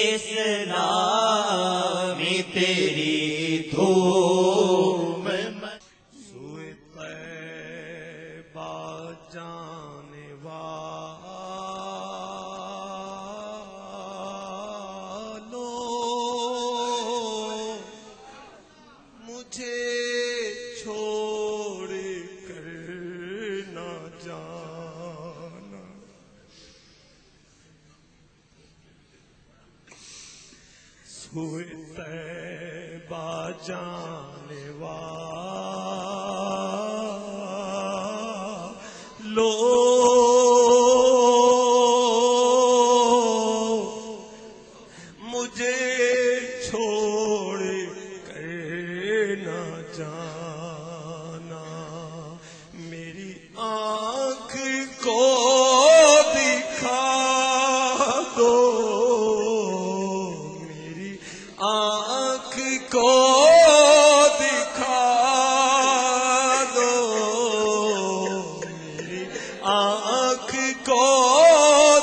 اسلامی تیری دھوم سوئے طیبہ جانے والوں مجھے چھوڑ کر نہ جانا، سوئے طیبہ جانے والوں مجھے چھوڑ کر نہ جانا، میری آنکھ کو دکھا دو، میری آنکھ کو دکھا دو، میری آنکھ کو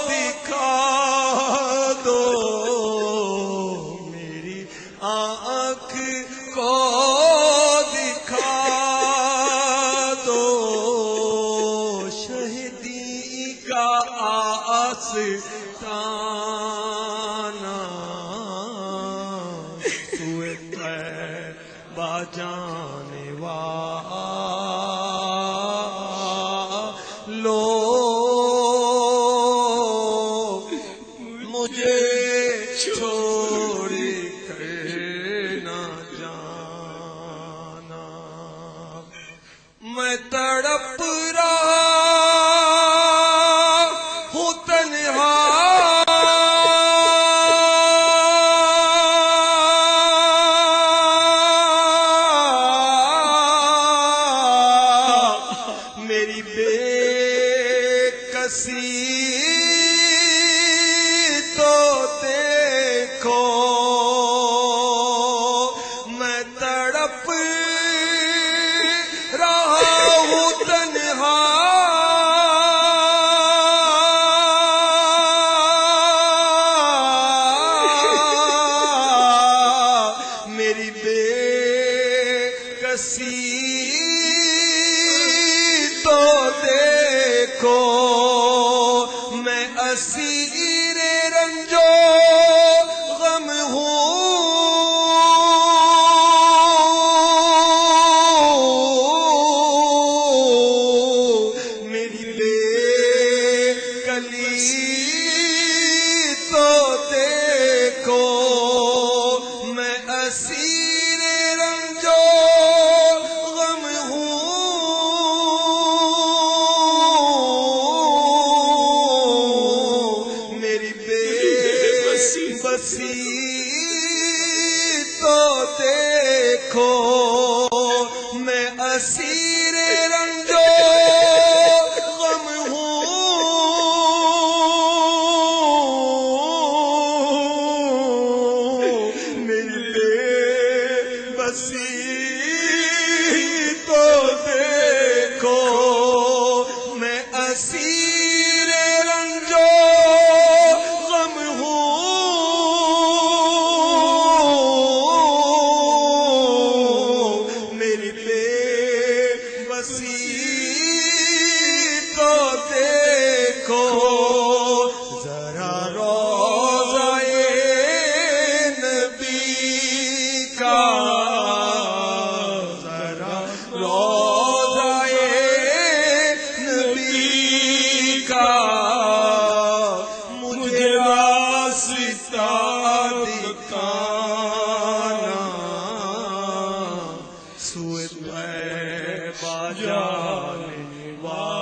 دکھا دو، میری آنکھ کو دکھا دو، شہدی کا آستانہ سوئے طیبہ جانے والوں مجھے چھوڑ کر نہ جانا، میں تڑپ رہا ہوں تنہا، میری بے کسی تو دیکھو، میں تڑپ رہا ہوں تنہا، میری بے کسی تو دیکھو، میں اسیر رنج و غم ہوں، میری بے کلی تو دیکھو، میں اسیر رنج و غم ہوں، میری بے بسی تو دیکھو، میں اسیر رنج و غم ہوں، میری بے بسی تو دیکھو، میں اسیر رنج و غم ہوں، میری بے بسی تو دیکھو، ذرا روضہ نبی کا، ذرا روضہ نبی کا مجھے راستہ دکھانا، سوئے طیبہ جانے والوں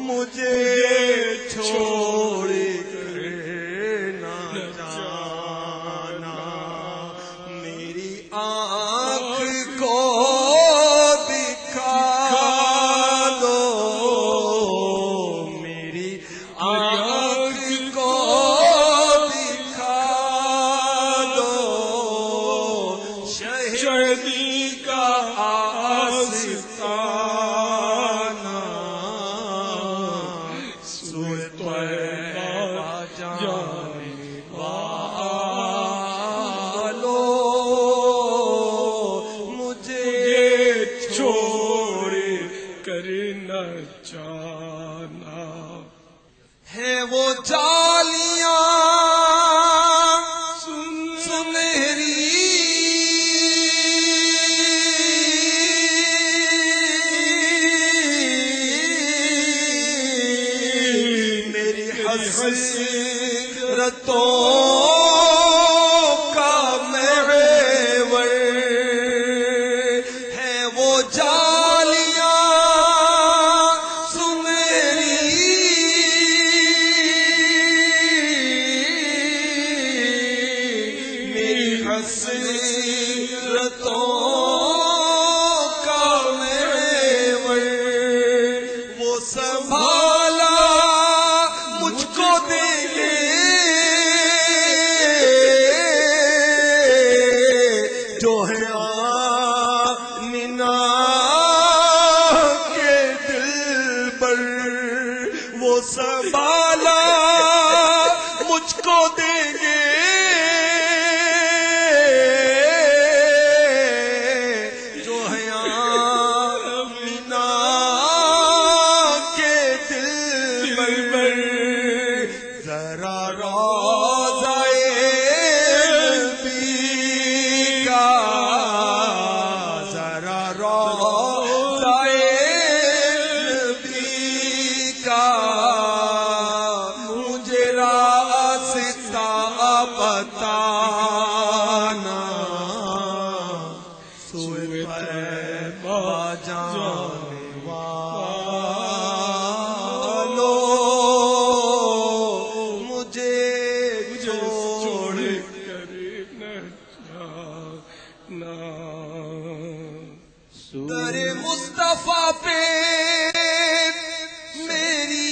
مجھے چھوڑ کر نہ جانا، میری آنکھ کو دکھا دو، میری جانا ہے وہ جالیاں سنہری میری حسرتوں کا محور ہے وہ جالیاں سنہری میری حسرتوں کا محور وہ سنبھالا مجھ کو دیں گے جو ہے آمنہ کے دل پر وہ سنبھالا مجھ کو دیں گے جو ہے آمنہ کے دل پر ذرا روضۂ نبی کا ذرا روضۂ نبی کا مجھے راستہ بتانا سوئے طیبہ جانے والوں مجھے چھوڑ کر نہ جانا در مصطفیٰ پہ میری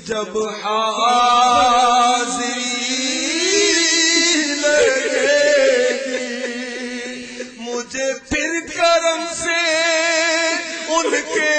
جب حاضری لگے گی مجھے پھر کرم سے ان کے